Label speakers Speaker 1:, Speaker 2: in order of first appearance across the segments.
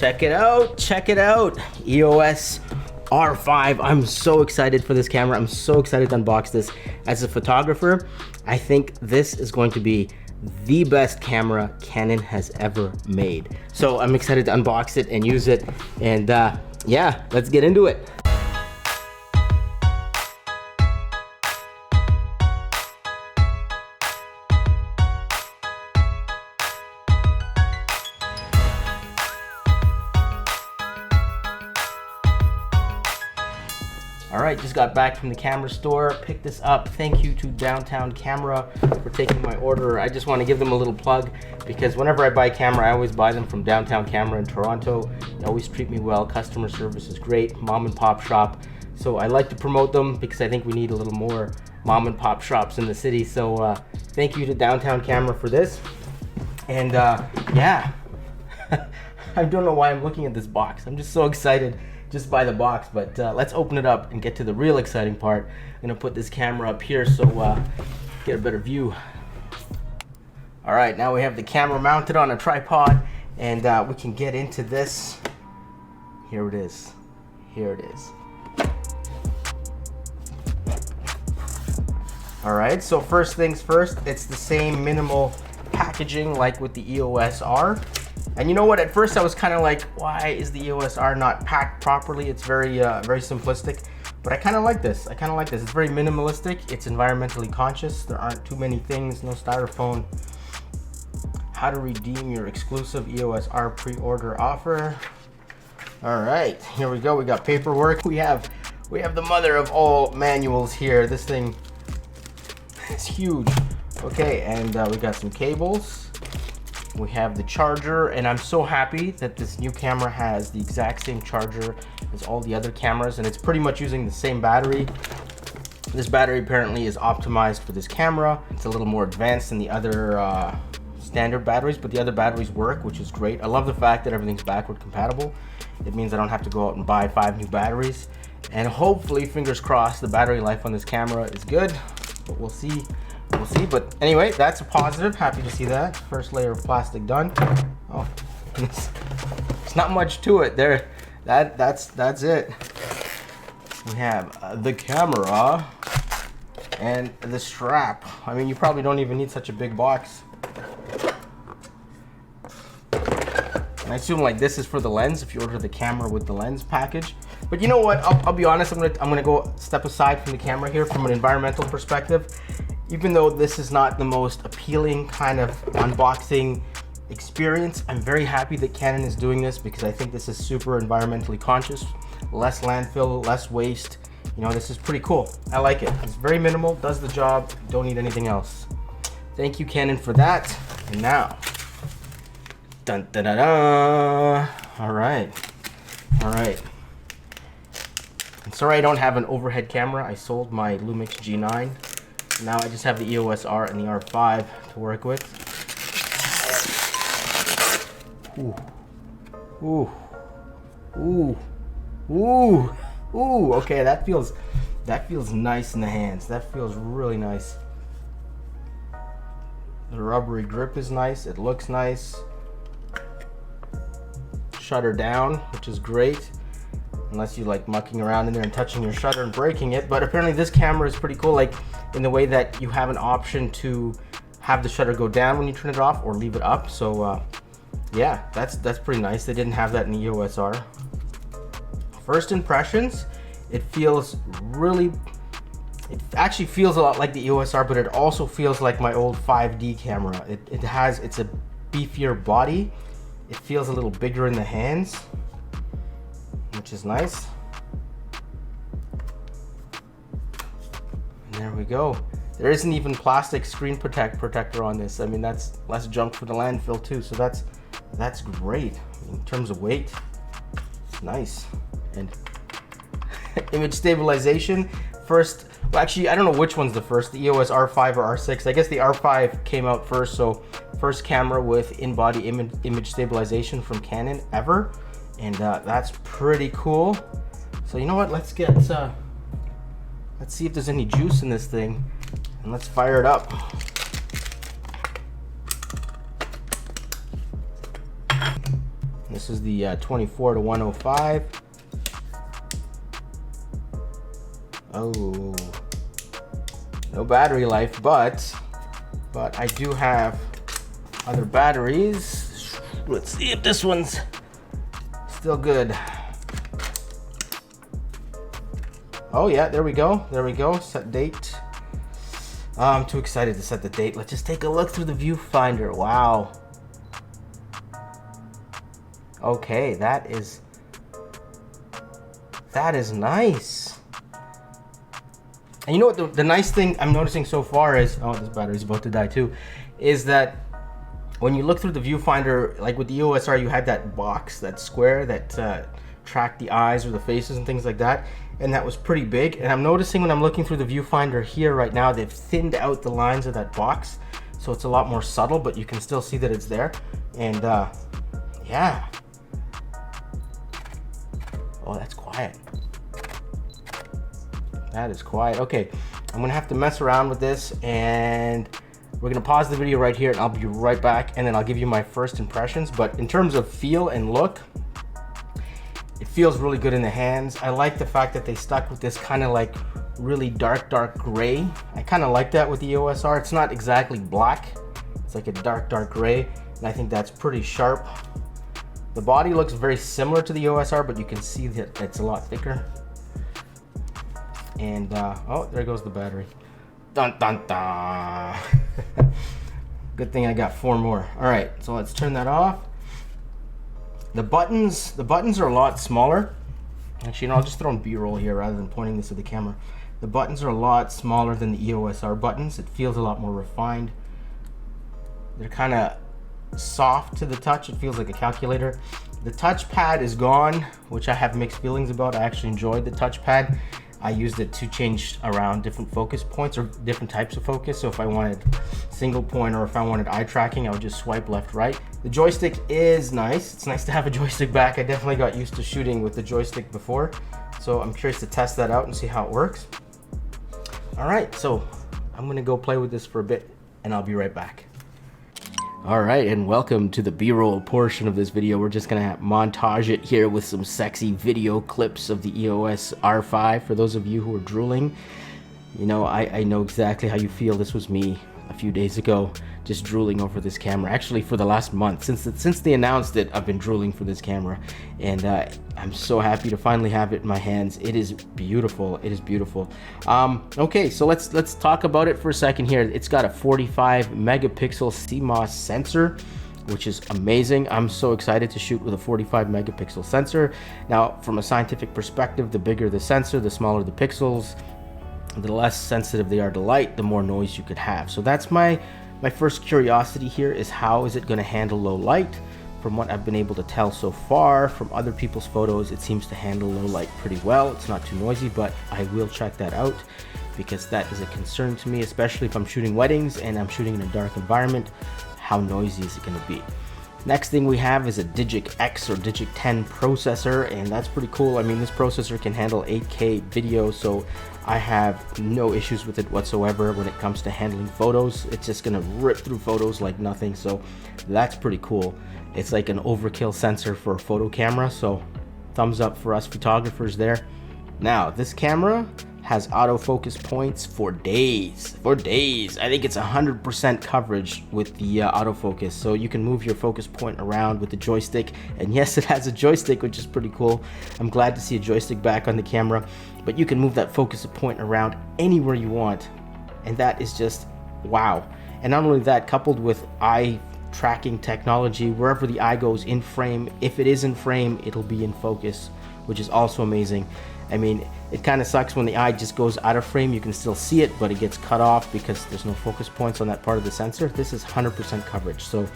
Speaker 1: Check it out, check it out. EOS R5. I'm so excited for this camera. I'm so excited to unbox this. As a photographer, I think this is going to be the best camera Canon has ever made. So I'm excited to unbox it and use it. And yeah, let's get into it. All right, just got back from the camera store, picked this up. Thank you to Downtown Camera for taking my order. I just want to give them a little plug because whenever I buy a camera, I always buy them from Downtown Camera in Toronto. They always treat me well. Customer service is great. Mom and pop shop. So I like to promote them because I think we need a little more mom and pop shops in the city. So thank you to Downtown Camera for this. And yeah, I don't know why I'm looking at this box. I'm just so excited just by the box, but let's open it up and get to the real exciting part. I'm gonna put this camera up here so get a better view. All right, now we have the camera mounted on a tripod, and we can get into this. Here it is. Here it is. All right, so first things first, it's the same minimal packaging like with the EOS R. And you know what, at first I was kind of like, why is the EOS R not packed properly? It's very very simplistic, but I kind of like this. I kind of like this. It's very minimalistic. It's environmentally conscious. There aren't too many things, no styrofoam. How to redeem your exclusive EOS R pre-order offer. All right, here we go. We got paperwork. We have the mother of all manuals here. This thing is huge. Okay, and we got some cables. We have the charger, and I'm so happy that this new camera has the exact same charger as all the other cameras, and it's pretty much using the same battery. This battery apparently is optimized for this camera. It's a little more advanced than the other standard batteries, but the other batteries work, which is great. I love the fact that everything's backward compatible. It means I don't have to go out and buy 5 new batteries, and hopefully, fingers crossed, the battery life on this camera is good, but we'll see. We'll see, but anyway, that's a positive. Happy to see that. First layer of plastic done. Oh, it's not much to it there. That's it. We have the camera and the strap. I mean, you probably don't even need such a big box. And I assume like this is for the lens if you order the camera with the lens package. But you know what? I'll be honest. I'm gonna go step aside from the camera here from an environmental perspective. Even though this is not the most appealing kind of unboxing experience, I'm very happy that Canon is doing this because I think this is super environmentally conscious, less landfill, less waste. You know, this is pretty cool. I like it. It's very minimal, does the job, don't need anything else. Thank you, Canon, for that. And now, dun da da da. All right. I'm sorry I don't have an overhead camera. I sold my Lumix G9. Now I just have the EOS R and the R5 to work with. Ooh. Ooh. Ooh. Ooh. Ooh. Okay, that feels nice in the hands. That feels really nice. The rubbery grip is nice. It looks nice. Shutter down, which is great. Unless you like mucking around in there and touching your shutter and breaking it. But apparently this camera is pretty cool, like in the way that you have an option to have the shutter go down when you turn it off or leave it up. So yeah, that's pretty nice. They didn't have that in the EOS R. First impressions, it actually feels a lot like the EOS R, but it also feels like my old 5D camera. It's a beefier body. It feels a little bigger in the hands, which is nice. And there we go. There isn't even plastic screen protector on this. I mean, that's less junk for the landfill too, so that's great. In terms of weight, it's nice. And image stabilization, first, well actually I don't know which one's the first, the EOS R5 or R6. I guess the R5 came out first, so first camera with in-body image stabilization from Canon ever. And that's pretty cool. So you know what, let's see if there's any juice in this thing, and let's fire it up. The This is the 24 to 105. Oh, no battery life, but I do have other batteries. Let's see if this one's still good. Oh yeah, there we go. There we go. Set date. I'm too excited to set the date. Let's just take a look through the viewfinder. Wow. Okay, that is nice. And you know what the nice thing I'm noticing so far is, oh, this battery's about to die too, is that when you look through the viewfinder, like with the EOS R, you had that box, that square that tracked the eyes or the faces and things like that, and that was pretty big. And I'm noticing when I'm looking through the viewfinder here right now, they've thinned out the lines of that box, so it's a lot more subtle, but you can still see that it's there. And yeah. Oh, that's quiet. That is quiet. Okay, I'm gonna have to mess around with this, and we're gonna pause the video right here, and I'll be right back, and then I'll give you my first impressions. But in terms of feel and look, it feels really good in the hands. I like the fact that they stuck with this kind of like really dark gray. I kind of like that with the EOS R. It's not exactly black. It's like a dark gray, and I think that's pretty sharp. The body looks very similar to the EOS R, but you can see that it's a lot thicker. And oh, there goes the battery. Dun dun dun. Good thing I got 4 more. All right, so let's turn that off. The buttons are a lot smaller. Actually, no, I'll just throw in B-roll here rather than pointing this at the camera. The buttons are a lot smaller than the EOS R buttons. It feels a lot more refined. They're kind of soft to the touch. It feels like a calculator. The touchpad is gone, which I have mixed feelings about. I actually enjoyed the touchpad. I used it to change around different focus points or different types of focus. So if I wanted single point or if I wanted eye tracking, I would just swipe left, right. The joystick is nice. It's nice to have a joystick back. I definitely got used to shooting with the joystick before. So I'm curious to test that out and see how it works. All right, so I'm gonna go play with this for a bit and I'll be right back. All right, and welcome to the B-roll portion of this video. We're just gonna montage it here with some sexy video clips of the EOS R5. For those of you who are drooling, you know, I know exactly how you feel. This was me a few days ago, just drooling over this camera. Actually, for the last month, since they announced it, I've been drooling for this camera, and I'm so happy to finally have it in my hands. It is beautiful. It is beautiful. Okay, so let's talk about it for a second here. It's got a 45 megapixel CMOS sensor, which is amazing. I'm so excited to shoot with a 45 megapixel sensor. Now, from a scientific perspective, the bigger the sensor, the smaller the pixels, the less sensitive they are to light, the more noise you could have. So that's my first curiosity here, is how is it going to handle low light? From what I've been able to tell so far from other people's photos, it seems to handle low light pretty well. It's not too noisy, but I will check that out because that is a concern to me, especially if I'm shooting weddings and I'm shooting in a dark environment. How noisy is it going to be? Next thing we have is a Digic X or Digic 10 processor, and that's pretty cool. I mean, this processor can handle 8K video, so I have no issues with it whatsoever when it comes to handling photos. It's just gonna rip through photos like nothing, so that's pretty cool. It's like an overkill sensor for a photo camera, so thumbs up for us photographers there. Now, this camera has autofocus points for days. I think it's 100% coverage with the autofocus, so you can move your focus point around with the joystick. And yes, it has a joystick, which is pretty cool. I'm glad to see a joystick back on the camera, but you can move that focus point around anywhere you want, and that is just wow. And not only that, coupled with eye tracking technology, wherever the eye goes in frame, if it is in frame, it'll be in focus, which is also amazing. I mean, it kind of sucks when the eye just goes out of frame. You can still see it, but it gets cut off because there's no focus points on that part of the sensor. This is 100% coverage, so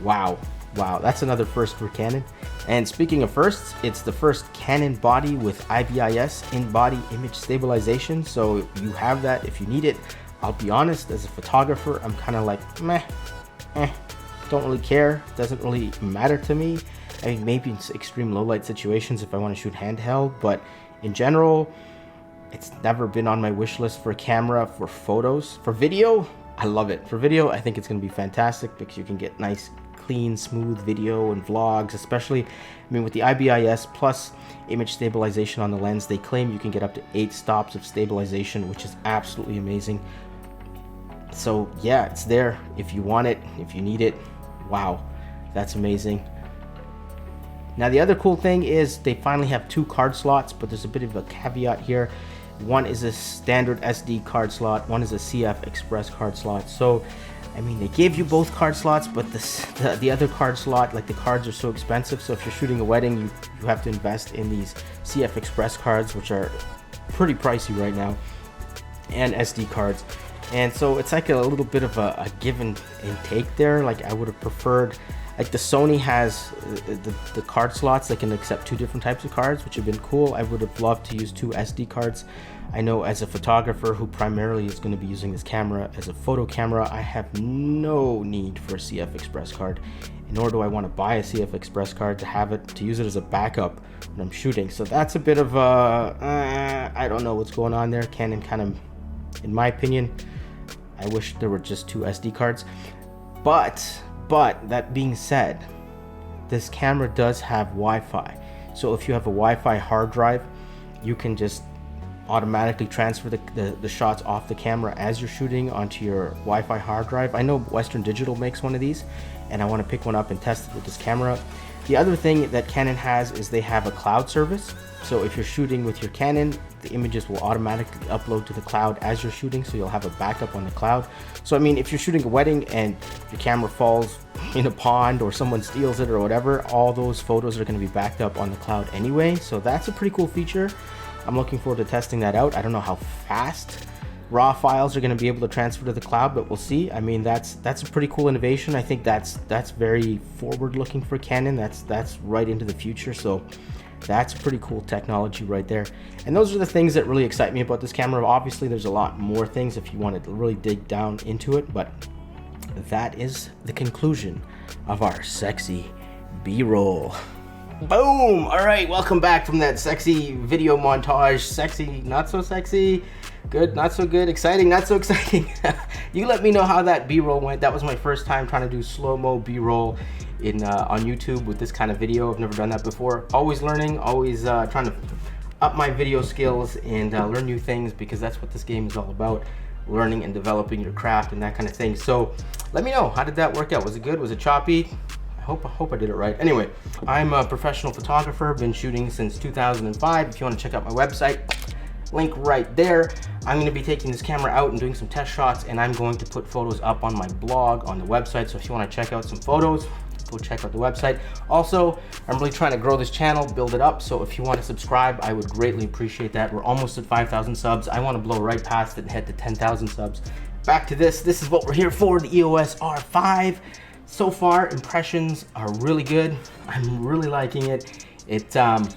Speaker 1: wow, that's another first for Canon. And speaking of firsts, it's the first Canon body with IBIS, in-body image stabilization, so you have that if you need it. I'll be honest, as a photographer, I'm kind of like, don't really care, doesn't really matter to me. I mean, maybe in extreme low light situations if I want to shoot handheld, but in general, it's never been on my wish list for a camera for photos. For video, I love it. For video, I think it's going to be fantastic because you can get nice, clean, smooth video and vlogs, especially, I mean, with the IBIS plus image stabilization on the lens, they claim you can get up to 8 stops of stabilization, which is absolutely amazing. So yeah, it's there if you want it, if you need it. Wow, that's amazing. Now the other cool thing is they finally have 2 card slots, but there's a bit of a caveat here. One is a standard SD card slot, one is a CF Express card slot. So I mean, they gave you both card slots, but the other card slot, like the cards are so expensive. So if you're shooting a wedding, you have to invest in these CF Express cards, which are pretty pricey right now, and SD cards. And so it's like a little bit of a give and take there. Like I would have preferred, like the Sony has the card slots that can accept 2 different types of cards, which have been cool. I would have loved to use 2 SD cards. I know as a photographer who primarily is going to be using this camera as a photo camera, I have no need for a CF Express card, nor do I want to buy a CF Express card to have it, to use it as a backup when I'm shooting. So that's a bit of a, I don't know what's going on there. Canon kind of, in my opinion, I wish there were just 2 SD cards. But that being said, this camera does have Wi-Fi. So if you have a Wi-Fi hard drive, you can just automatically transfer the shots off the camera as you're shooting onto your Wi-Fi hard drive. I know Western Digital makes one of these, and I want to pick one up and test it with this camera. The other thing that Canon has is they have a cloud service. So if you're shooting with your Canon, the images will automatically upload to the cloud as you're shooting, so you'll have a backup on the cloud. So I mean, if you're shooting a wedding and your camera falls in a pond or someone steals it or whatever, all those photos are going to be backed up on the cloud anyway. So that's a pretty cool feature. I'm looking forward to testing that out. I don't know how fast raw files are going to be able to transfer to the cloud, but we'll see. I mean, that's a pretty cool innovation. I think that's very forward looking for Canon. That's right into the future. So that's a pretty cool technology right there. And those are the things that really excite me about this camera. Obviously, there's a lot more things if you wanted to really dig down into it, but that is the conclusion of our sexy B-roll. Boom! All right, welcome back from that sexy video montage. Sexy, not so sexy, good, not so good, exciting, not so exciting. You let me know how that B-roll went. That was my first time trying to do slow-mo B-roll on YouTube with this kind of video. I've never done that before. Always learning, always trying to up my video skills and learn new things, because that's what this game is all about, learning and developing your craft and that kind of thing. So let me know, how did that work out? Was it good? Was it choppy? I hope I did it right. Anyway, I'm a professional photographer, been shooting since 2005. If you want to check out my website, link right there. I'm going to be taking this camera out and doing some test shots, and I'm going to put photos up on my blog on the website. So if you want to check out some photos, go check out the website. Also, I'm really trying to grow this channel, build it up. So if you want to subscribe, I would greatly appreciate that. We're almost at 5,000 subs. I want to blow right past it and head to 10,000 subs. Back to this. This is what we're here for, the EOS R5. So far, impressions are really good. I'm really liking it. The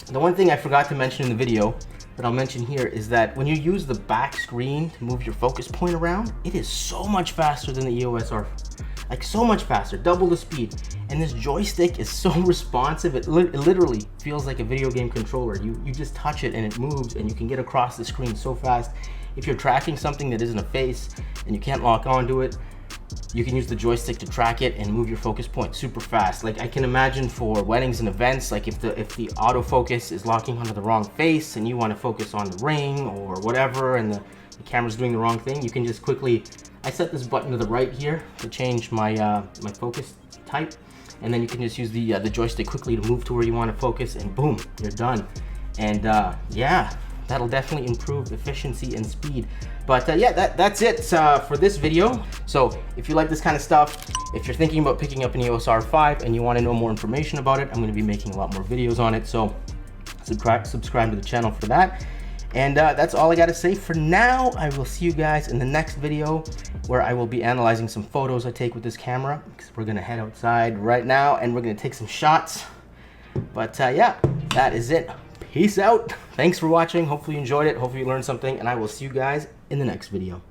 Speaker 1: one thing I forgot to mention in the video that I'll mention here is that when you use the back screen to move your focus point around, it is so much faster than the EOS R5. Like so much faster, double the speed. And this joystick is so responsive, it literally feels like a video game controller. You just touch it and it moves, and you can get across the screen so fast. If you're tracking something that isn't a face and you can't lock onto it, you can use the joystick to track it and move your focus point super fast. Like I can imagine for weddings and events, like if the autofocus is locking onto the wrong face and you want to focus on the ring or whatever, and the camera's doing the wrong thing, you can just quickly, I set this button to the right here to change my my focus type, and then you can just use the joystick quickly to move to where you want to focus, and boom, you're done. And yeah, that'll definitely improve efficiency and speed. But yeah, that's it for this video. So if you like this kind of stuff, if you're thinking about picking up an EOS R5 and you want to know more information about it, I'm going to be making a lot more videos on it. So subscribe to the channel for that. And that's all I got to say for now. I will see you guys in the next video, where I will be analyzing some photos I take with this camera, because we're going to head outside right now and we're going to take some shots. But yeah, that is it. Peace out. Thanks for watching. Hopefully you enjoyed it. Hopefully you learned something, and I will see you guys in the next video.